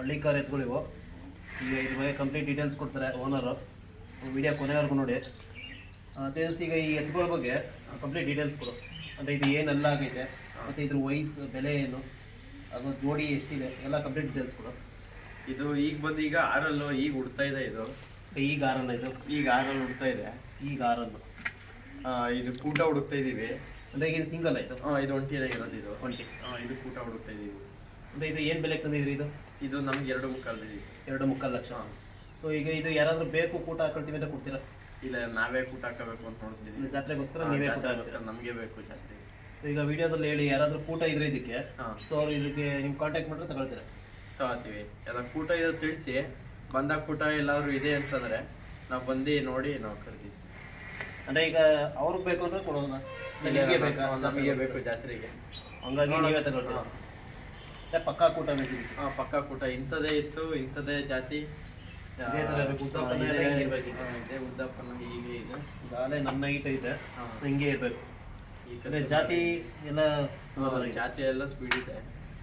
ಹಳ್ಳಿಕಾರ್ ಎತ್ಗಳಿವು. ಈಗ ಇದ್ರ ಬಗ್ಗೆ ಕಂಪ್ಲೀಟ್ ಡೀಟೇಲ್ಸ್ ಕೊಡ್ತಾರೆ ಓನರು. ವಿಡಿಯೋ ಕೊನೆವರೆಗೂ ನೋಡಿ. ತೇಜಸ್, ಈಗ ಈ ಎತ್ತುಗಳ ಬಗ್ಗೆ ಕಂಪ್ಲೀಟ್ ಡೀಟೇಲ್ಸ್ ಕೊಡು. ಅಂದರೆ ಇದು ಏನೆಲ್ಲ ಆಗೈತೆ, ಮತ್ತು ಇದ್ರ ವಯಸ್ಸು, ಬೆಲೆ ಏನು, ಅದು ಜೋಡಿ ಎಷ್ಟಿದೆ, ಎಲ್ಲ ಕಂಪ್ಲೀಟ್ ಡೀಟೇಲ್ಸ್ ಕೊಡು. ಇದು ಈಗ ಬಂದು ಈಗ ಆರಲ್ಲು ಈಗ ಉಡ್ತಾ ಇದೆ. ಇದು ಈಗ ಆರಲ್ಲ, ಇದು ಈಗ ಆರಲ್ಲಿ ಉಡ್ತಾ ಇದೆ. ಈಗ ಆರಲ್ಲು ಇದು ಕೂಟ ಹುಡುಕ್ತಾ ಇದೀವಿ. ಅಂದರೆ ಈಗ ಇದು ಸಿಂಗಲ್ ಆಯಿತು. ಇದು ಒಂಟಿಯಾಗಿ ಇರೋದು. ಇದು ಒಂಟಿ. ಇದು ಕೂಟ ಹುಡುಕ್ತಾ ಇದೀವಿ. ಅಂದರೆ ಇದು ಏನು ಬೆಲೆಗೆ ತಂದಿದ್ರಿ? ಇದು ನಮ್ಗೆ 2.25 2.25 ಲಕ್ಷ. ಸೊ ಈಗ ಇದು ಯಾರಾದರೂ ಬೇಕು ಕೂಟ ಹಾಕೊಳ್ತೀವಿ ಅಂತ ಕೊಡ್ತೀರಾ? ಇಲ್ಲ, ನಾವೇ ಕೂಟ ಹಾಕಬೇಕು ಅಂತ ನೋಡ್ತಿದ್ದೀವಿ. ಜಾತ್ರೆಗೋಸ್ಕರ ನೀವೇ ಕೂಟ ಹಾಕ್ತೀರಾ? ನಮಗೆ ಬೇಕು ಜಾತ್ರೆ. ಈಗ ವಿಡಿಯೋದಲ್ಲಿ ಹೇಳಿ, ಯಾರಾದರೂ ಕೂಟ ಇದ್ರೆ ಇದಕ್ಕೆ, ಸೊ ಅವ್ರು ಇದಕ್ಕೆ ನೀವು ಕಾಂಟ್ಯಾಕ್ಟ್ ಮಾಡಿದ್ರೆ ತಗೊಳ್ತೀರಾ? ತಗೋತೀವಿ. ಎಲ್ಲ ಕೂಟ ಇದೆ ತಿಳಿಸಿ, ಬಂದಾಗ ಕೂಟ ಎಲ್ಲಾದ್ರೂ ಇದೆ ಅಂತಂದ್ರೆ ನಾವು ಬಂದು ನೋಡಿ ನಾವು ಖರೀದಿಸ್ತೀವಿ. ಅಂದರೆ ಈಗ ಅವ್ರಿಗೆ ಬೇಕು ಅಂದ್ರೆ ಕೊಡೋಣ, ನಿಮಗೆ ಬೇಕಾ? ನಮಗೆ ಬೇಕು ಜಾತ್ರೆಗೆ, ಹಂಗಾಗಿ ನೀವೇ ತಗೊಳ್ತೀರಾ? ಪಕ್ಕಾ ಕೂಟ ಬೇಕು? ಪಕ್ಕಾ ಕೂಟ. ಇಂಥದ್ದೇ ಇತ್ತು, ಇಂಥದ್ದೇ ಜಾತಿ, ಇದೇ ಥರ ಇರಬೇಕು. ಉದ್ದಪ್ಪನ ಇದೇ ಉದ್ದಪ್ಪನ ಹೀಗೆ ಇದೆ. ಗಾಲೆ ನನ್ನ ಹೈಟ್ ಇದೆ, ಸೊ ಹಿಂಗೆ ಇರಬೇಕು. ಈ ಜಾತಿ ಎಲ್ಲ ಜಾತಿ ಎಲ್ಲ ಸ್ಪೀಡ್ ಇದೆ.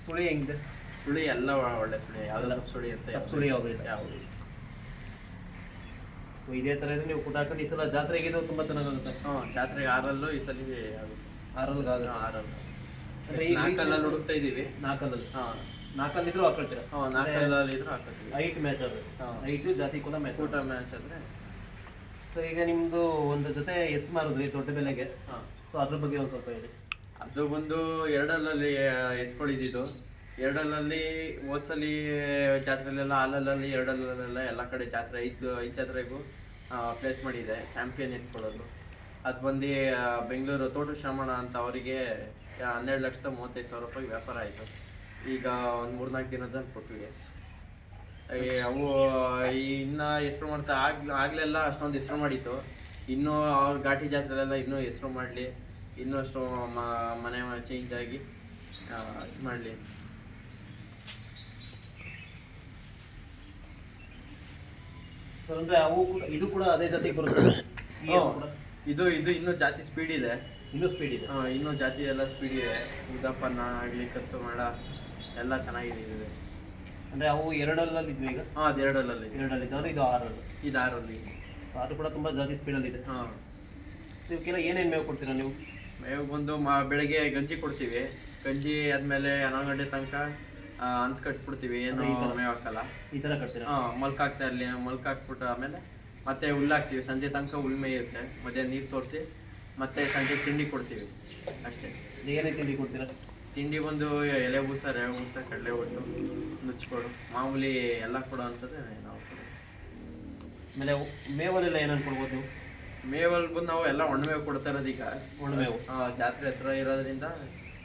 ಸುಳಿ ಹೆಂಗಿದೆ? ಸುಳಿ ಎಲ್ಲ ಒಳ್ಳೆ ಸುಳಿ, ಯಾವ್ದೆಲ್ಲ ಸುಳಿ ಅಂತ ಸುಳಿ ಯಾವುದು ಇಲ್ಲ. ಯಾವುದು. ಸೊ ಇದೇ ಥರ ಇದ್ರೆ ನೀವು ಕೂಟ ಹಾಕೊಂಡು ಈ ಸಲ ಜಾತ್ರೆಗೆ ಇದು ತುಂಬ ಚೆನ್ನಾಗುತ್ತೆ. ಜಾತ್ರೆಗೆ ಆರಲ್ಲೂ ಈ ಸಲ ಆಗುತ್ತೆ. ಆರಲ್ಗಾಗುತ್ತೆ. ಆರಲ್ಲು ನಾಲ್ಕಲ್ಲಲ್ಲಿ ಹುಡುಕ್ತಾ ಇದೀವಿ. ನಾಲ್ಕಲ್ಲಲ್ಲಿ ನಾಲ್ಕಲ್ಲಿದ್ರು ಹಾಕೊಳ್ತೀರಾ? ನಾಲ್ಕಲ್ಲಲ್ಲಿ ಇದ್ರು ಹಾಕೋತೀವಿ. ಹೈಟ್ ಮ್ಯಾಚ್ ಆದ್ರೆ, ಹೈಟು ಜಾತಿ ಕೂಡ ಮ್ಯಾಚ್, ಊಟ ಮ್ಯಾಚ್ ಆದ್ರೆ. ಸೊ ಈಗ ನಿಮ್ಮದು ಒಂದು ಜೊತೆ ಎತ್ತು ಮಾರಿದ್ರಿ ದೊಡ್ಡ ಬೆಲೆಗೆ, ಸೊ ಅದ್ರ ಬಗ್ಗೆ ಒಂದು ಸ್ವಲ್ಪ ಹೇಳಿ. ಅದು ಬಂದು 2 ಎತ್ಕೊಂಡಿದ್ದು. 2 ಹೋದ್ಸಲಿ ಜಾತ್ರೆಲೆಲ್ಲ ಹಾಲಲ್ಲಿ 2 ಎಲ್ಲ ಕಡೆ ಜಾತ್ರೆ 5 ಜಾತ್ರೆಗೂ ಪ್ಲೇಸ್ ಮಾಡಿದೆ. ಚಾಂಪಿಯನ್ ಎತ್ಕೊಳ್ಳೋದು. ಅದು ಬಂದು ಬೆಂಗಳೂರು ತೋಟ ಶ್ರಮಣ ಅಂತ ಅವರಿಗೆ 12,35,000 ರೂಪಾಯಿ ವ್ಯಾಪಾರ ಆಯಿತು. ಈಗ ಒಂದು 3-4 ದಿನದಲ್ಲಿ ಕೊಟ್ಟಿವಿ. ಅವು ಇನ್ನು ಹೆಸರು ಮಾಡ್ತಾ ಆಗ್ಲೆಲ್ಲ ಅಷ್ಟೊಂದು ಹೆಸರು ಮಾಡಿತ್ತು. ಇನ್ನೂ ಅವ್ರ ಘಾಟಿ ಜಾತ್ರೆಲೆಲ್ಲ ಇನ್ನೂ ಹೆಸರು ಮಾಡಲಿ, ಇನ್ನೂ ಅಷ್ಟು ಮನೆ ಚೇಂಜ್ ಆಗಿ ಮಾಡಲಿ. ಅಂದರೆ ಅವು ಕೂಡ, ಇದು ಕೂಡ ಅದೇ ಜಾತಿಗೆ ಬರುತ್ತೆ? ಇದು ಇನ್ನೂ ಜಾತಿ ಸ್ಪೀಡ್ ಇದೆ. ಇನ್ನೂ ಸ್ಪೀಡ್ ಇದೆ. ಇನ್ನೂ ಜಾತಿ ಎಲ್ಲ ಸ್ಪೀಡ್ ಇದೆ. ಉದ್ದಪ್ಪನ ಆಗಲಿ, ಕತ್ತು ಮಾಡ ಎಲ್ಲ ಚೆನ್ನಾಗಿದೆ. ಅಂದರೆ ಅವು 2 ಇದ್ವು ಈಗ? ಅದು 2 ಇದ್ದವ್ರೆ. ಇದು 6. ಇದು 6 ಅದು ಕೂಡ ತುಂಬ ಜಾತಿ ಸ್ಪೀಡಲ್ಲಿದೆ. ಸೊ ಇವಕ್ಕೆಲ್ಲ ಏನೇನು ಮೇವು ಕೊಡ್ತೀರಾ ನೀವು? ಮೇವು ಬಂದು ಬೆಳಗ್ಗೆ ಗಂಜಿ ಕೊಡ್ತೀವಿ. ಗಂಜಿ ಆದಮೇಲೆ 11 ಗಂಟೆ ತನಕ ಹಂಚ್ ಕಟ್ಬಿಡ್ತೀವಿ. ಏನು ಮೇವು ಹಾಕಲ್ಲ. ಈ ಥರ ಕಟ್ತೀರಾ? ಮೊಲ್ಕ್ ಹಾಕ್ತಾ ಇರಲಿ. ಮೊಲ್ಕ್ ಹಾಕ್ಬಿಟ್ಟು ಆಮೇಲೆ ಮತ್ತೆ ಹುಲ್ಲಾಕ್ತೀವಿ. ಸಂಜೆ ತನಕ ಹುಲ್ ಮೇಯುತ್ತೆ. ಮಧ್ಯಾಹ್ನ ನೀರು ತೋರಿಸಿ ಮತ್ತೆ ಸಂಜೆ ತಿಂಡಿ ಕೊಡ್ತೀವಿ ಅಷ್ಟೇ. ಏನೇ ತಿಂಡಿ ಕೊಡ್ತೀರಾ? ತಿಂಡಿ ಬಂದು ಎಲೆ ಬೂಸ, ರವೆ ಬೂಸ, ಕಡಲೆ ಒಟ್ಟು, ನುಚ್ಕೊಡು, ಮಾಮೂಲಿ ಎಲ್ಲ ಕೊಡೋ ಅಂಥದ್ದೇ ನಾವು ಕೊಡೋದು. ಆಮೇಲೆ ಮೇವಲ್ಲೆಲ್ಲ ಏನೇನು ಕೊಡ್ಬೋದು ನೀವು? ಮೇವಲ್ಲಿ ಬಂದು ನಾವು ಎಲ್ಲ ಒಣಮೇವು ಕೊಡ್ತಾ ಇರೋದು. ಈಗ ಒಣಮೇವು ಜಾತ್ರೆ ಹತ್ರ ಇರೋದ್ರಿಂದ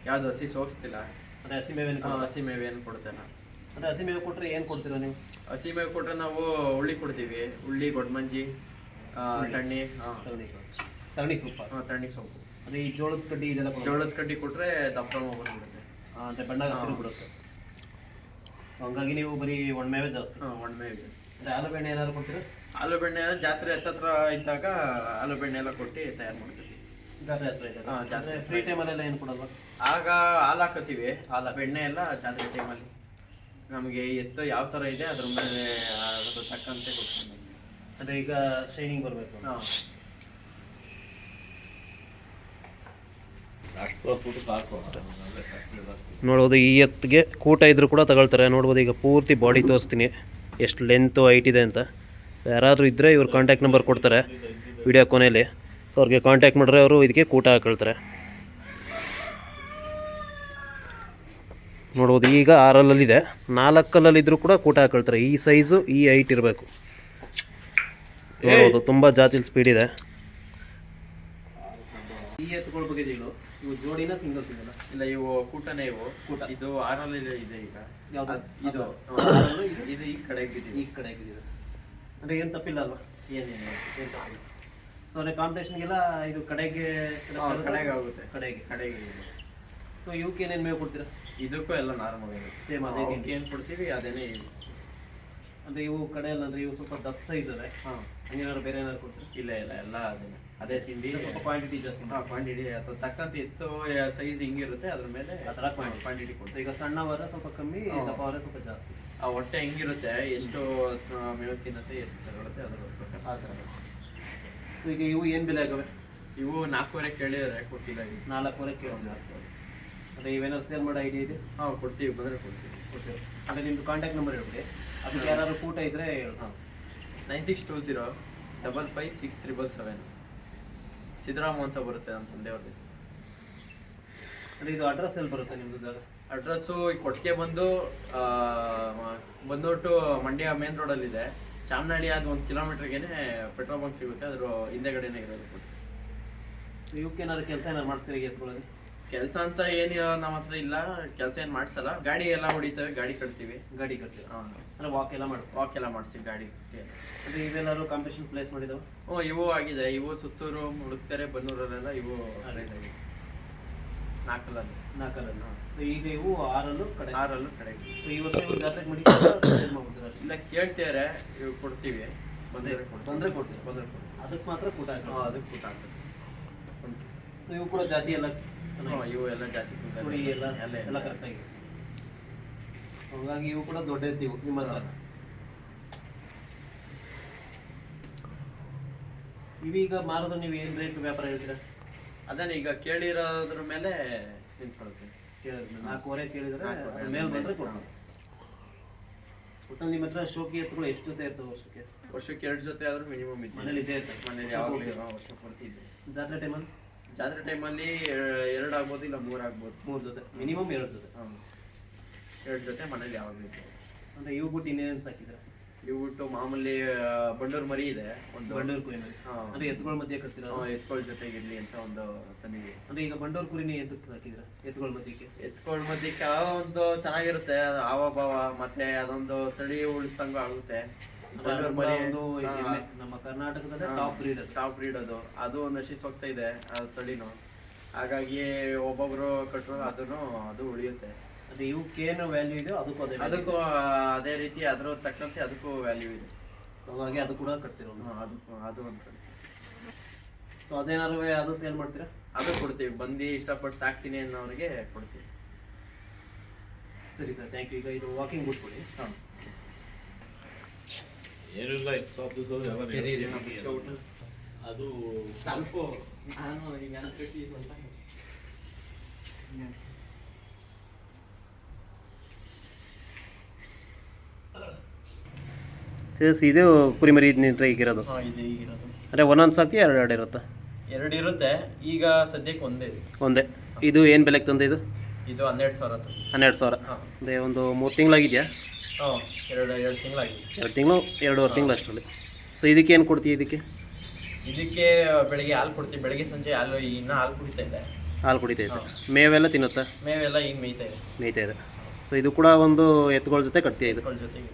ಯಾವುದು ಹಸಿ ಸೋಗಿಸ್ತಿಲ್ಲ. ಅಂದರೆ ಹಸಿ ಮೇವೇನು? ಹಸಿ ಮೇವೇನು ಕೊಡ್ತೇನೆ. ಅಂದರೆ ಹಸಿ ಮೇವು ಕೊಟ್ಟರೆ ಏನು ಕೊಡ್ತೀರಾ ನೀವು? ಹಸಿ ಮೇವು ಕೊಟ್ಟರೆ ನಾವು ಉಳ್ಳಿ ಕೊಡ್ತೀವಿ. ಉಳ್ಳಿ, ಗೊಡ್ಮಂಜಿ, ತಣ್ಣಿ ತಣ್ಣಿ ಸೊಪ್ಪು. ತಣ್ಣಿ ಸೊಪ್ಪು. ಅಂದರೆ ಈ ಜೋಳದ ಕಡ್ಡಿ ಇದೆಲ್ಲ ಜೋಳದ ಕಡ್ಡಿ ಕೊಟ್ಟರೆ ದಪ್ಪ ಬಂದ್ಬಿಡುತ್ತೆ. ಅಂದರೆ ಬಣ್ಣ ಬಿಡುತ್ತೆ. ಹಂಗಾಗಿ ನೀವು ಬರೀ ಒಣಮೇವೇ ಜಾಸ್ತಿ? ಒಣಮೇವೆ ಜಾಸ್ತಿ. ಅಂದರೆ ಹಾಲು ಬೆಣ್ಣೆ ಏನಾದ್ರು ಕೊಡ್ತೀರಾ? ಹಾಲು ಬೆಣ್ಣೆ ಎಲ್ಲ ಜಾತ್ರೆ ಹತ್ತತ್ರ ಇದ್ದಾಗ ಹಾಲು ಬೆಣ್ಣೆ ಎಲ್ಲ ಕೊಟ್ಟು ತಯಾರು ಮಾಡ್ಕೊತೀವಿ. ಜಾತ್ರೆ ಹತ್ರ ಇದೆ. ಜಾತ್ರೆ ಫ್ರೀ ಟೈಮಲ್ಲೆಲ್ಲ ಏನು ಕೊಡೋದು? ಆಗ ಹಾಲು ಹಾಕೋತೀವಿ. ಹಾಲು ಬೆಣ್ಣೆ ಎಲ್ಲ ಜಾತ್ರೆ ಟೈಮಲ್ಲಿ ನಮಗೆ ಎತ್ತು ಯಾವ ಥರ ಇದೆ ಅದ್ರ ಮೇಲೆ ಅದ್ರ ತಕ್ಕಂತೆ ಕೊಡ್ತೀವಿ. ಅಂದರೆ ಈಗ ಶೈನಿಂಗ್ ಬರಬೇಕು. ನೋಡ್ಬೋದು, ಈ ಎತ್ತಿಗೆ ಕೂಟ ಇದ್ರೂ ಕೂಡ ತಗೊಳ್ತಾರೆ. ನೋಡ್ಬೋದು, ಈಗ ಪೂರ್ತಿ ಬಾಡಿ ತೋರಿಸ್ತೀನಿ ಎಷ್ಟು ಲೆಂತು ಹೈಟ್ ಇದೆ ಅಂತ. ಯಾರಾದರೂ ಇದ್ದರೆ ಇವ್ರು ಕಾಂಟ್ಯಾಕ್ಟ್ ನಂಬರ್ ಕೊಡ್ತಾರೆ ವಿಡಿಯೋ ಕೊನೆಯಲ್ಲಿ. ಸೊ ಅವ್ರಿಗೆ ಕಾಂಟ್ಯಾಕ್ಟ್ ಮಾಡಿದ್ರೆ ಅವರು ಇದಕ್ಕೆ ಕೂಟ ಹಾಕೊಳ್ತಾರೆ. ನೋಡ್ಬೋದು, ಈಗ 6 4 ಕೂಡ ಕೂಟ ಹಾಕೊಳ್ತಾರೆ. ಈ ಸೈಜು, ಈ ಹೈಟ್ ಇರಬೇಕು. ನೋಡ್ಬೋದು, ತುಂಬ ಜಾತಿಲಿ ಸ್ಪೀಡ್ ಇದೆ. ಈ ಎತ್ತುಗಳ ಬಗ್ಗೆ ಇವು ಜೋಡಿನ ಸಿಂಗಲ್ ಸಿಗಲ್ಲ? ಇಲ್ಲ, ಇವು ಕೂಟನೇ. ಇವು ಕೂಟ. ಇದು 6 ಇದೆ ಈಗ. ಇದು ಇದು ಈ ಕಡೆಗೆ ಇದೆ. ಅಂದರೆ ಏನು ತಪ್ಪಿಲ್ಲ ಅಲ್ವಾ? ಏನೇನು ತಪ್ಪಿಲ್ಲ. ಸೊ ಅಂದರೆ ಕಾಂಪಿಟೇಷನ್ಗೆಲ್ಲ ಇದು ಕಡೆಗೆ ಆಗುತ್ತೆ. ಕಡೆಗೆ. ಸೊ ಇವಕ್ಕೆ ಏನೇನು ಮೇವು ಕೊಡ್ತೀರಾ? ಇದಕ್ಕೂ ಎಲ್ಲ ನಾರ್ಮಲ್ ಇದೆ. ಸೇಮ್ ಅದೇ ಏನು ಕೊಡ್ತೀವಿ ಅದೇನೇ. ಅಂದರೆ ಇವು ಕಡೆಯಲ್ಲಿ ಅಂದರೆ ಇವು ಸ್ವಲ್ಪ ದಪ್ಪ ಸೈಜ್ ಅದೇ ಹಾಂ. ಹಂಗೇನಾದ್ರು ಬೇರೆ ಏನಾದ್ರು ಕೊಡ್ತೀರಾ? ಇಲ್ಲ ಎಲ್ಲ ಅದೇ ತಿಂಡಿ. ಸ್ವಲ್ಪ ಕ್ವಾಂಟಿಟಿ ಜಾಸ್ತಿ ಮಾಡಿ ಕ್ವಾಂಟಿಟಿ ಅಥವಾ ತಕ್ಕಂತ ಎತ್ತು ಸೈಜ್ ಹಿಂಗಿರುತ್ತೆ ಅದ್ರ ಮೇಲೆ ಆ ಥರ ಕ್ವಾಂಟಿಟಿ ಕೊಡ್ತೀವಿ. ಈಗ ಸಣ್ಣವರ ಸ್ವಲ್ಪ ಕಮ್ಮಿ, ದಪ್ಪವರ ಸ್ವಲ್ಪ ಜಾಸ್ತಿ. ಆ ಹೊಟ್ಟೆ ಹೆಂಗಿರುತ್ತೆ, ಎಷ್ಟು ಮೇವು ತಿನ್ನುತ್ತೆ, ಎಷ್ಟು ತಗೊಳುತ್ತೆ ಅದ್ರ ಪ್ರಕಾರ ಆ ಥರ. ಸೊ ಈಗ ಇವು ಏನು ಬೆಲೆ ಆಗವೆ? ಇವು 4.5 ಕೇಳಿದರೆ ಕೊಟ್ಟಿಲ್ಲ. 4.5 ಕೇಳಿದ್ರೆ ಅಂದರೆ ಇವೇನಾದ್ರು ಸೇಲ್ ಮಾಡೋ ಐಡಿಯಾ ಇದೆ? ಕೊಡ್ತೀವಿ, ಬಂದರೆ ಕೊಡ್ತೀವಿ. ಓಕೆ. ಅಂದರೆ ನಿಮ್ಮದು ಕಾಂಟ್ಯಾಕ್ಟ್ ನಂಬರ್ ಹೇಳ್ಬಿಡಿ, ಅದಕ್ಕೆ ಯಾರಾದ್ರು ಕೂಟ ಇದ್ದರೆ ಹೇಳಿ. 9620 556377 ಸಿದ್ದರಾಮ ಅಂತ ಬರುತ್ತೆ ನಮ್ಮ ತಂದೆಯವ್ರದ್ದು. ಅಂದರೆ ಇದು ಅಡ್ರೆಸ್ ಎಲ್ಲಿ ಬರುತ್ತೆ ನಿಮ್ಮದು ಜಾಗ? ಅಡ್ರೆಸ್ಸು ಈ ಕೊಟ್ಟಿಗೆ ಬಂದ್ಬಿಟ್ಟು ಮಂಡ್ಯ ಮೇನ್ ರೋಡಲ್ಲಿದೆ. ಚಾಮನಹಳ್ಳಿ ಅದು 1 ಕಿಲೋಮೀಟ್ರಿಗೇನೆ ಪೆಟ್ರೋಲ್ ಬಂಕ್ ಸಿಗುತ್ತೆ, ಅದ್ರ ಹಿಂದೆಗಡೆನೇ ಇರೋದು ಕೊಟ್ಟಿಗೆ. ಇವಕ್ಕೆ ಏನಾದ್ರು ಕೆಲಸ ಏನಾದ್ರು ಮಾಡ್ತೀರಿ ಎತ್ಕೊಳ್ಳೋದು? ಕೆಲಸ ಅಂತ ಏನು ನಮ್ಮ ಹತ್ರ ಇಲ್ಲ, ಕೆಲಸ ಏನು ಮಾಡಿಸಲ್ಲ. ಗಾಡಿ ಎಲ್ಲ ಹೊಡಿತೇವೆ, ಗಾಡಿ ಕಟ್ತೀವಿ. ಗಾಡಿ ಕಟ್ತೀವಿ? ಹಾಂ. ಅಂದರೆ ವಾಕ್ ಎಲ್ಲ ಮಾಡಿಸ್ತೀವಿ? ವಾಕ್ ಎಲ್ಲ ಮಾಡಿಸ್ತೀವಿ ಗಾಡಿ. ಅಂದರೆ ಇವೆಲ್ಲರೂ ಕಾಂಪಿಟೇಷನ್ ಪ್ಲೇಸ್ ಮಾಡಿದಾವೆ? ಇವು ಆಗಿದೆ. ಇವು ಸುತ್ತೂರು, ಮುಡುಕ್ತಾರೆ, ಬನ್ನೂರಲ್ಲೆಲ್ಲ ಇವು ಆಗಿದೆ. 4 4 ಈಗ ಇವು 6 ಕಡೆ. 6 ಕಡೆ. ಸೊ ಈ ವರ್ಷ ಇವು ಜಾತ್ರೆಗೆ ಮಾಡ್ಬಿಡ್ತಾರೆ? ಇಲ್ಲ, ಕೇಳ್ತಿದ್ದಾರೆ, ಇವು ಕೊಡ್ತೀವಿ. ಬಂದರೆ ಕೊಡ್ತೀವಿ. ಅದಕ್ಕೆ ಮಾತ್ರ ಕೂಟ ಹಾಕಿ? ಅದಕ್ಕೆ ಕೂಟ ಹಾಕ್ತೀವಿ. ಸೊ ಇವು ಕೂಡ ಜಾತಿ ಎಲ್ಲ ಇವು ಎಲ್ಲ ಜಾತಿ ಸುಳಿ ಎಲ್ಲ ಕರೆಕ್ಟಾಗಿ, ಹಾಗಾಗಿ ಇವು ಕೂಡ ದೊಡ್ಡ ಎತ್ತಿವು ನಿಮ್ಮ ಹತ್ರ. ಇವೀಗ ಮಾರೋದು ನೀವು ಏನು ರೇಟ್ ವ್ಯಾಪಾರ ಹೇಳ್ತೀರಾ? ಅದನ್ನ ಈಗ ಕೇಳಿರೋದ್ರ ಮೇಲೆ ನಿಂತ್ಕೊಳ್ತೀವಿ. ಕೇಳಿದ್ರೆ 4.5 ಕೇಳಿದ್ರೆ ಮೇಲೆ ಬಂದರೆ ಕೊಡೋಣ. ಒಟ್ಟು ನಿಮ್ಮ ಹತ್ರ ಶೋಕಿ ಎತ್ತುಗಳು ಎಷ್ಟು ಜೊತೆ ಇರ್ತವೆ ವರ್ಷಕ್ಕೆ? 2 ಜೊತೆ ಆದ್ರೂ ಮಿನಿಮಮ್ ಇದೆ. ಮನೇಲಿ ಇದ್ದೇ ಇರ್ತವೆ? ಮನೇಲಿ ಯಾವಾಗಲೂ ವರ್ಷ ಕೊಡ್ತಿದ್ದೆ. ಜಾತ್ರೆ ಟೈಮಲ್ಲಿ? ಜಾತ್ರೆ ಟೈಮಲ್ಲಿ 2 ಆಗ್ಬೋದು, ಇಲ್ಲ 3 ಆಗ್ಬೋದು. 3 ಜೊತೆ ಮಿನಿಮಮ್ 2 ಜೊತೆ. 2 ಜೊತೆ ಮನೇಲಿ ಯಾವಾಗಲೂ ಇದೆ. ಅಂದರೆ ಇವು ಬಿಟ್ಟು ಇನ್ನೇನು ಸಾಕಿದ್ರೆ? ಇವು ಬಿಟ್ಟು ಮಾಮೂಲಿ ಬಂಡೂರು ಮರಿ ಇದೆ, ಒಂದು ಬಂಡೂರು ಕುರಿ ಮರಿ. ಅಂದರೆ ಎತ್ತುಗಳ ಮಧ್ಯೆ ಕಟ್ತೀರಾ? ಎತ್ಕೊಳ್ ಜೊತೆಗೆ ಇರಲಿ ಅಂತ ಒಂದು ತಂದಿದೆ. ಅಂದರೆ ಈಗ ಬಂಡೂರು ಕುರಿನೇ ಎತ್ತಕ್ಕೆ ಹಾಕಿದ್ರೆ ಎತ್ತುಗಳ ಮಧ್ಯಕ್ಕೆ? ಎತ್ಕೊಳ್ ಮಧ್ಯಕ್ಕೆ ಒಂದು ಚೆನ್ನಾಗಿರುತ್ತೆ, ಹಾವ ಭಾವ, ಮತ್ತೆ ಅದೊಂದು ತಳಿ ಉಳಿಸ್ದಂಗೂ ಆಗುತ್ತೆ. ಬಂಡೂರು ಮರಿ ಒಂದು ನಮ್ಮ ಕರ್ನಾಟಕದ ಟಾಪ್ ಬ್ರೀಡ್ ಅದು ನಶಿಸ್ ಹೋಗ್ತಾ ಇದೆ ಆ ತಳಿನು. ಹಾಗಾಗಿ ಒಬ್ಬೊಬ್ರು ಕಟ್ಟರು ಅದು ಉಳಿಯುತ್ತೆ. ಅದೇ ಇವಕ್ಕೇನು ವ್ಯಾಲ್ಯೂ ಇದೆಯೋ ಅದಕ್ಕೂ ಅದೇ ರೀತಿ ಅದ್ರ ತಕ್ಕಂತೆ ಅದಕ್ಕೂ ವ್ಯಾಲ್ಯೂ ಇದೆ. ಹಾಗಾಗಿ ಅದು ಕೂಡ ಕಟ್ತಿರೋ? ಅದು ಅಂತ. ಸೊ ಅದೇನಾದ್ರು ಅದು ಸೇಲ್ ಮಾಡ್ತೀರಾ? ಅದು ಕೊಡ್ತೀವಿ, ಬಂದು ಇಷ್ಟಪಟ್ಟು ಸಾಕ್ತೀನಿ ಅನ್ನೋರಿಗೆ ಕೊಡ್ತೀವಿ. ಸರಿ ಸರ್, ಥ್ಯಾಂಕ್ ಯು. ಈಗ ಇದು ವಾಕಿಂಗ್ ಬಿಟ್ಬಿಡಿ. ಏನಿಲ್ಲ, ಅದು ಸ್ವಲ್ಪ ನಾನು ಈಗ ಅನ್ಕಟ್ಟಿ ಸ್ವಲ್ಪ ಇದು ಕುರಿಮರಿ ನಿಂತ್ರೆ ಈಗಿರೋದು? ಇದೆ ಈಗಿರೋದು. ಅಂದರೆ ಒಂದೊಂದು ಸಾಕಿ ಎರಡು ಇರುತ್ತಾ? 2 ಇರುತ್ತೆ, ಈಗ ಸದ್ಯಕ್ಕೆ ಒಂದೇ. ಇದು ಏನು ಬೆಲೆಗೆ ತಂದೆ? ಇದು 12,000. 12,000. ಅದೇ ಒಂದು 3 ತಿಂಗಳಾಗಿದೆಯಾ? 2 ತಿಂಗಳಾಗಿದೆ. 2 ತಿಂಗಳು 2.5 ತಿಂಗಳು ಅಷ್ಟರಲ್ಲಿ. ಸೊ ಇದಕ್ಕೆ ಏನು ಕೊಡ್ತೀವಿ? ಇದಕ್ಕೆ ಬೆಳಿಗ್ಗೆ ಹಾಲು ಕೊಡ್ತೀವಿ, ಬೆಳಿಗ್ಗೆ ಸಂಜೆ ಹಾಲು. ಇನ್ನೂ ಹಾಲು ಕುಡಿತಾ ಇದೆ. ಹಾಲು ಕುಡಿತಾ ಇದೆ. ಮೇವೆಲ್ಲ ತಿನ್ನುತ್ತಾ? ಮೇವೆಲ್ಲ ಈಗ ಮೇಯ್ತಾ ಇದೆ. ಸೊ ಇದು ಕೂಡ ಒಂದು ಎತ್ತುಗಳ ಜೊತೆ ಕಟ್ತೀಯ? ಇದು ಎತ್ತುಗಳ ಜೊತೆಗೆ